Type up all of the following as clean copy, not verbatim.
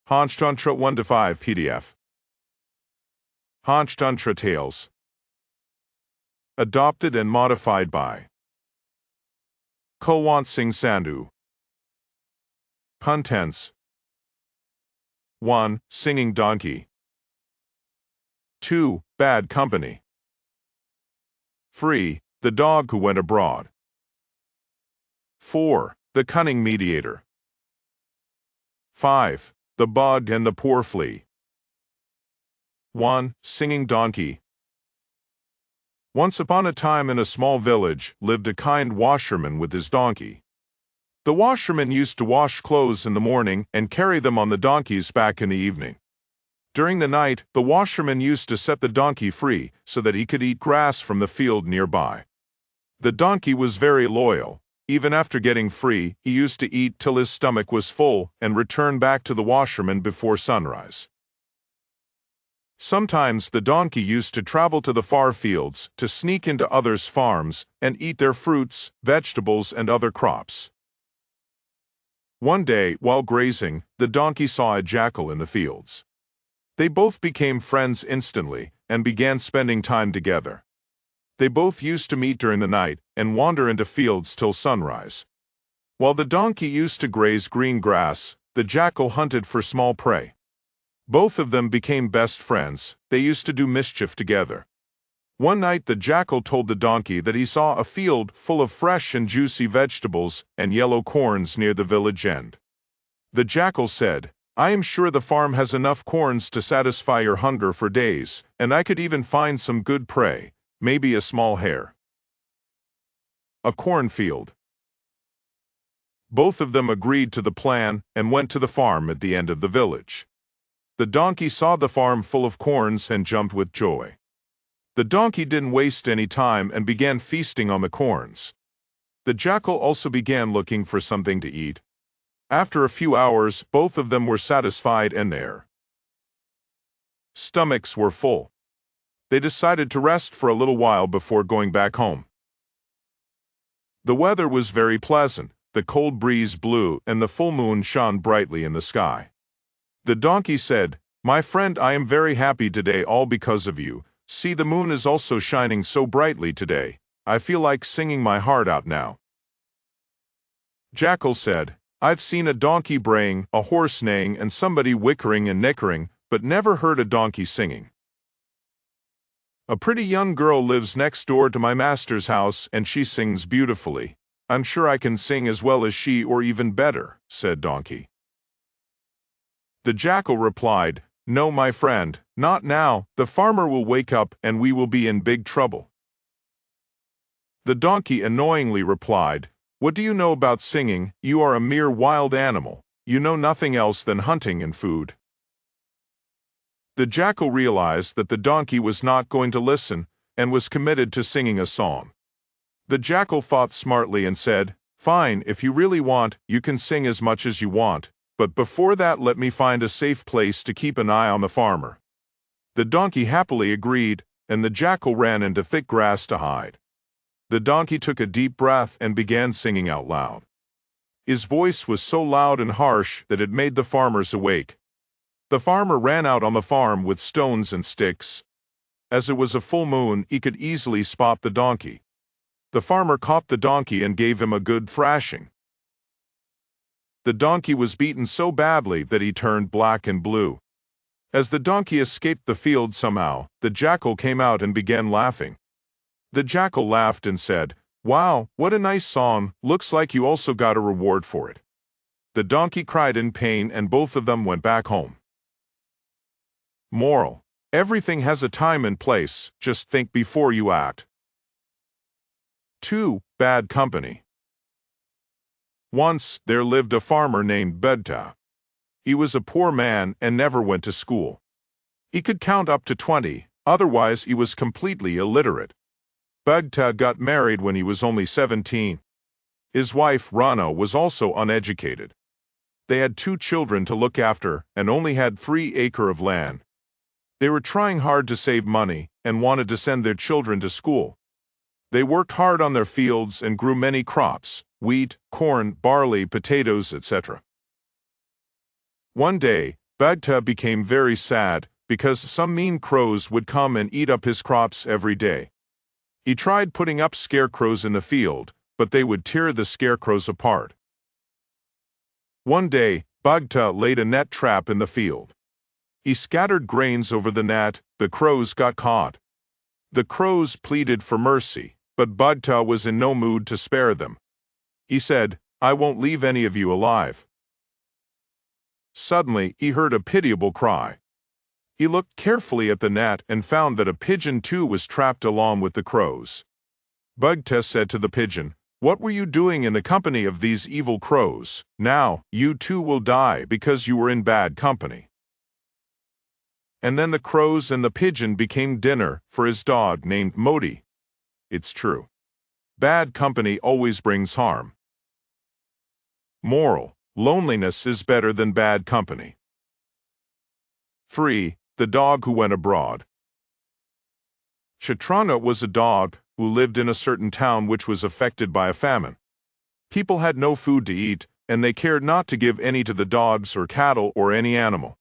Panchtantra 1-5 PDF. Panchtantra Tales. Adopted and modified by Kulwant Singh Sandhu. Contents: 1. Singing donkey. 2. Bad company. 3. The dog who went abroad. 4. The Cunning Mediator. 5. The bug and the poor flea. 1. Singing donkey. Once upon a time in a small village lived a kind washerman with his donkey. The washerman used to wash clothes in the morning and carry them on the donkey's back in the evening. During the night, the washerman used to set the donkey free so that he could eat grass from the field nearby. The donkey was very loyal. Even after getting free, he used to eat till his stomach was full and return back to the washerman before sunrise. Sometimes the donkey used to travel to the far fields to sneak into others' farms and eat their fruits, vegetables, and other crops. One day, while grazing, the donkey saw a jackal in the fields. They both became friends instantly and began spending time together. They both used to meet during the night and wander into fields till sunrise. While the donkey used to graze green grass, the jackal hunted for small prey. Both of them became best friends. They used to do mischief together. One night the jackal told the donkey that he saw a field full of fresh and juicy vegetables and yellow corns near the village end. The jackal said, "I am sure the farm has enough corns to satisfy your hunger for days, and I could even find some good prey, maybe a small hare." A cornfield. Both of them agreed to the plan and went to the farm at the end of the village. The donkey saw the farm full of corns and jumped with joy. The donkey didn't waste any time and began feasting on the corns. The jackal also began looking for something to eat. After a few hours, both of them were satisfied and their stomachs were full. They decided to rest for a little while before going back home. The weather was very pleasant, the cold breeze blew, and the full moon shone brightly in the sky. The donkey said, "My friend, I am very happy today, all because of you. See, the moon is also shining so brightly today. I feel like singing my heart out now." Jackal said, "I've seen a donkey braying, a horse neighing, and somebody whickering and nickering, but never heard a donkey singing. A pretty young girl lives next door to my master's house, and she sings beautifully. I'm sure I can sing as well as she, or even better," said Donkey. The jackal replied, "No, my friend, not now. The farmer will wake up and we will be in big trouble." The donkey annoyingly replied, "What do you know about singing? You are a mere wild animal. You know nothing else than hunting and food." The jackal realized that the donkey was not going to listen and was committed to singing a song. The jackal thought smartly and said, "Fine, if you really want, you can sing as much as you want, but before that let me find a safe place to keep an eye on the farmer." The donkey happily agreed, and the jackal ran into thick grass to hide. The donkey took a deep breath and began singing out loud. His voice was so loud and harsh that it made the farmers awake. The farmer ran out on the farm with stones and sticks. As it was a full moon, he could easily spot the donkey. The farmer caught the donkey and gave him a good thrashing. The donkey was beaten so badly that he turned black and blue. As the donkey escaped the field somehow, the jackal came out and began laughing. The jackal laughed and said, "Wow, what a nice song, looks like you also got a reward for it." The donkey cried in pain and both of them went back home. Moral: everything has a time and place, just think before you act. 2. Bad company. Once, there lived a farmer named Bedta. He was a poor man and never went to school. He could count up to 20, otherwise he was completely illiterate. Bedta got married when he was only 17. His wife, Rana, was also uneducated. They had 2 children to look after and only had 3 acres of land. They were trying hard to save money and wanted to send their children to school. They worked hard on their fields and grew many crops: wheat, corn, barley, potatoes, etc. One day, Bagta became very sad, because some mean crows would come and eat up his crops every day. He tried putting up scarecrows in the field, but they would tear the scarecrows apart. One day, Bagta laid a net trap in the field. He scattered grains over the net. The crows got caught. The crows pleaded for mercy, but Bagta was in no mood to spare them. He said, "I won't leave any of you alive." Suddenly, he heard a pitiable cry. He looked carefully at the net and found that a pigeon too was trapped along with the crows. Bagta said to the pigeon, "What were you doing in the company of these evil crows? Now, you too will die because you were in bad company." And then the crows and the pigeon became dinner for his dog named Modi. It's true. Bad company always brings harm. Moral: loneliness is better than bad company. 3. The dog who went abroad. Kshatrana was a dog who lived in a certain town which was affected by a famine. People had no food to eat, and they cared not to give any to the dogs or cattle or any animal.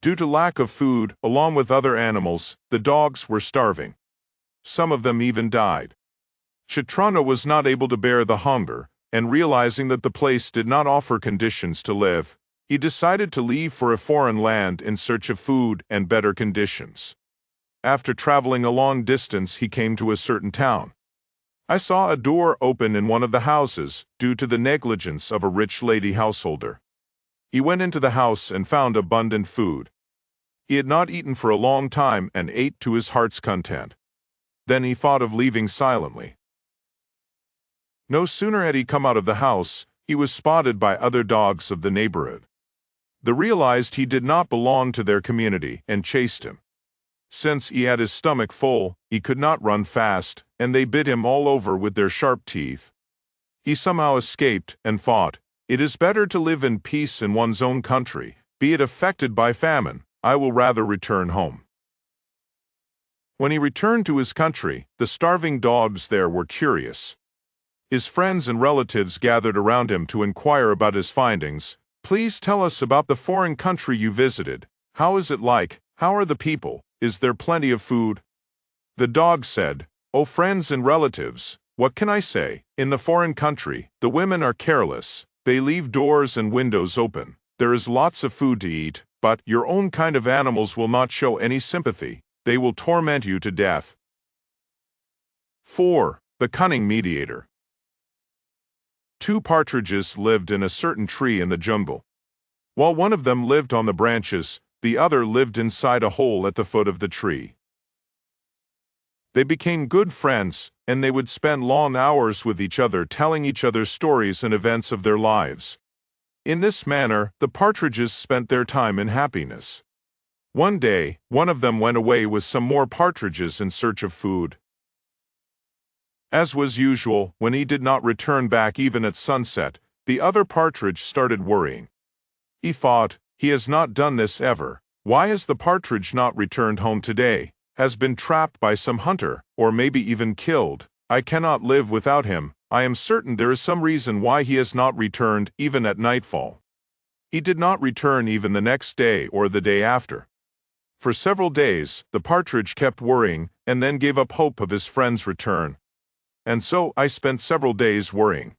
Due to lack of food, along with other animals, the dogs were starving. Some of them even died. Kshatrana was not able to bear the hunger, and realizing that the place did not offer conditions to live, he decided to leave for a foreign land in search of food and better conditions. After traveling a long distance, he came to a certain town. I saw a door open in one of the houses due to the negligence of a rich lady householder. He went into the house and found abundant food. He had not eaten for a long time and ate to his heart's content. Then he thought of leaving silently. No sooner had he come out of the house, he was spotted by other dogs of the neighborhood. They realized he did not belong to their community and chased him. Since he had his stomach full, he could not run fast, and they bit him all over with their sharp teeth. He somehow escaped and thought, "It is better to live in peace in one's own country, be it affected by famine. I will rather return home." When he returned to his country, the starving dogs there were curious. His friends and relatives gathered around him to inquire about his findings. "Please tell us about the foreign country you visited. How is it like? How are the people? Is there plenty of food?" The dog said, "Oh, friends and relatives, what can I say? In the foreign country, the women are careless. They leave doors and windows open. There is lots of food to eat, but your own kind of animals will not show any sympathy. They will torment you to death." 4. The Cunning Mediator. 2 partridges lived in a certain tree in the jungle. While one of them lived on the branches, the other lived inside a hole at the foot of the tree. They became good friends, and they would spend long hours with each other telling each other stories and events of their lives. In this manner, the partridges spent their time in happiness. One day, one of them went away with some more partridges in search of food. As was usual, when he did not return back even at sunset, the other partridge started worrying. He thought, "He has not done this ever. Why has the partridge not returned home today? Has been trapped by some hunter, or maybe even killed. I cannot live without him. I am certain there is some reason why he has not returned even at nightfall." He did not return even the next day or the day after. For several days, the partridge kept worrying and then gave up hope of his friend's return. And so I spent several days worrying.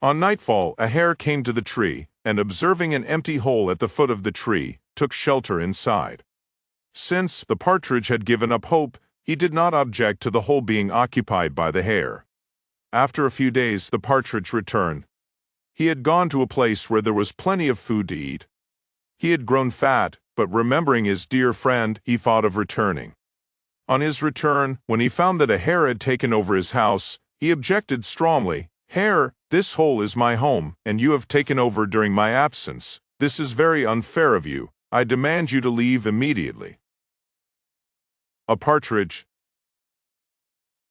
On nightfall, a hare came to the tree, and observing an empty hole at the foot of the tree, took shelter inside. Since the partridge had given up hope, he did not object to the hole being occupied by the hare. After a few days, the partridge returned. He had gone to a place where there was plenty of food to eat. He had grown fat, but remembering his dear friend, he thought of returning. On his return, when he found that a hare had taken over his house, he objected strongly. "Hare, this hole is my home, and you have taken over during my absence. This is very unfair of you. I demand you to leave immediately." A partridge.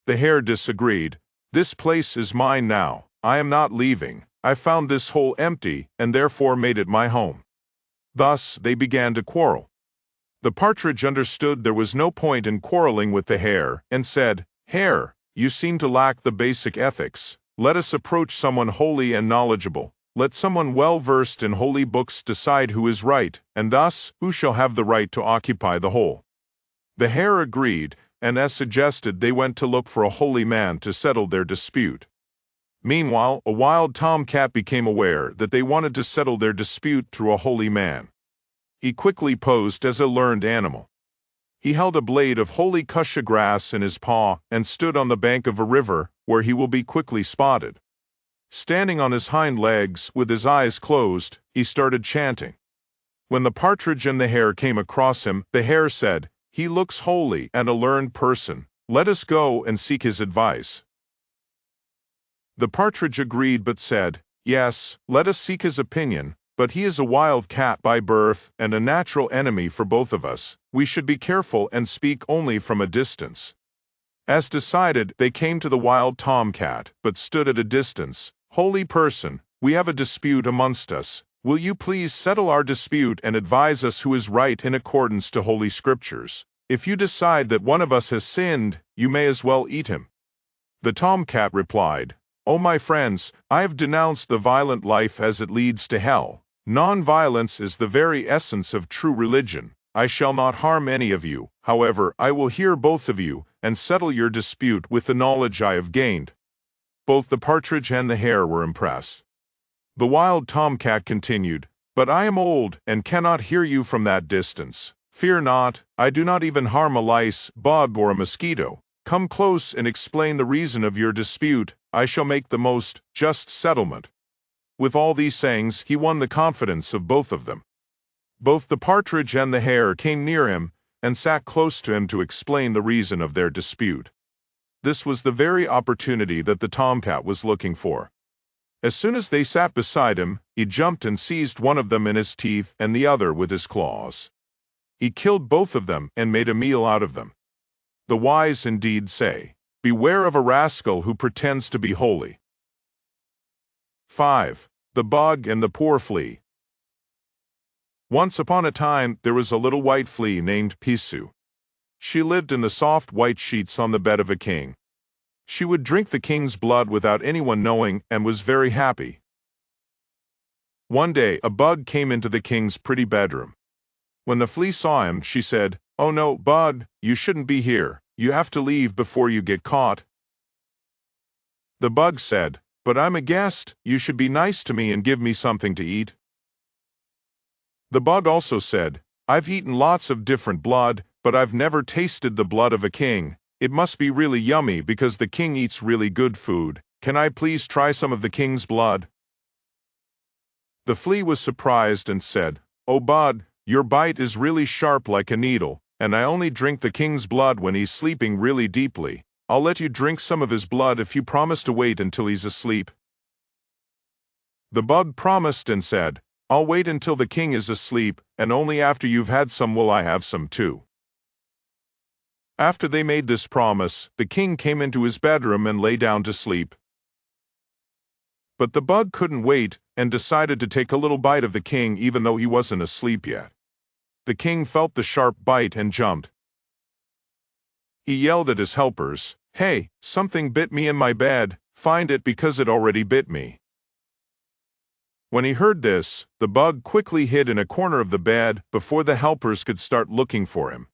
The hare disagreed. "This place is mine now. I am not leaving. I found this hole empty, and therefore made it my home." Thus, they began to quarrel. The partridge understood there was no point in quarreling with the hare, and said, "Hare, you seem to lack the basic ethics. Let us approach someone holy and knowledgeable. let someone well-versed in holy books decide who is right, and thus, who shall have the right to occupy the whole. The hare agreed, and as suggested they went to look for a holy man to settle their dispute. Meanwhile, a wild tomcat became aware that they wanted to settle their dispute through a holy man. He quickly posed as a learned animal. He held a blade of holy kusha grass in his paw and stood on the bank of a river, where he will be quickly spotted. Standing on his hind legs, with his eyes closed, he started chanting. When the partridge and the hare came across him, the hare said, "He looks holy and a learned person. Let us go and seek his advice." The partridge agreed but said, "Yes, let us seek his opinion, but he is a wild cat by birth and a natural enemy for both of us. We should be careful and speak only from a distance." As decided, they came to the wild tomcat, but stood at a distance. "Holy person, we have a dispute amongst us. Will you please settle our dispute and advise us who is right in accordance to Holy Scriptures? If you decide that one of us has sinned, you may as well eat him." The tomcat replied, "O my friends, I have denounced the violent life as it leads to hell. Non-violence is the very essence of true religion. I shall not harm any of you. However, I will hear both of you and settle your dispute with the knowledge I have gained." Both the partridge and the hare were impressed. The wild tomcat continued, "But I am old and cannot hear you from that distance. Fear not, I do not even harm a lice, bug, or a mosquito. Come close and explain the reason of your dispute. I shall make the most just settlement." With all these sayings, he won the confidence of both of them. Both the partridge and the hare came near him and sat close to him to explain the reason of their dispute. This was the very opportunity that the tomcat was looking for. As soon as they sat beside him, he jumped and seized one of them in his teeth and the other with his claws. He killed both of them and made a meal out of them. The wise indeed say, "Beware of a rascal who pretends to be holy." 5. The Bug and the Poor Flea. Once upon a time, there was a little white flea named Pisu. She lived in the soft white sheets on the bed of a king. She would drink the king's blood without anyone knowing and was very happy. One day, a bug came into the king's pretty bedroom. When the flea saw him, she said, "Oh no, bug, you shouldn't be here. You have to leave before you get caught." The bug said, "But I'm a guest. You should be nice to me and give me something to eat." The bug also said, "I've eaten lots of different blood, but I've never tasted the blood of a king. It must be really yummy because the king eats really good food. Can I please try some of the king's blood?" The flea was surprised and said, "Oh bud, your bite is really sharp like a needle, and I only drink the king's blood when he's sleeping really deeply. I'll let you drink some of his blood if you promise to wait until he's asleep." The bug promised and said, "I'll wait until the king is asleep, and only after you've had some will I have some too." After they made this promise, the king came into his bedroom and lay down to sleep. But the bug couldn't wait and decided to take a little bite of the king even though he wasn't asleep yet. The king felt the sharp bite and jumped. He yelled at his helpers, "Hey, something bit me in my bed, find it because it already bit me." When he heard this, the bug quickly hid in a corner of the bed before the helpers could start looking for him.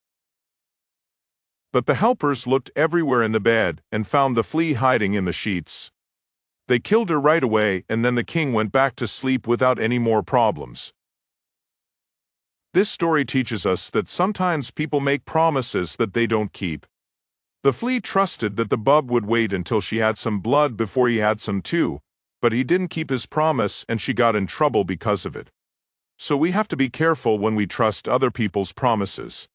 But the helpers looked everywhere in the bed and found the flea hiding in the sheets. They killed her right away, and then the king went back to sleep without any more problems. This story teaches us that sometimes people make promises that they don't keep. The flea trusted that the bug would wait until she had some blood before he had some too, but he didn't keep his promise and she got in trouble because of it. So we have to be careful when we trust other people's promises.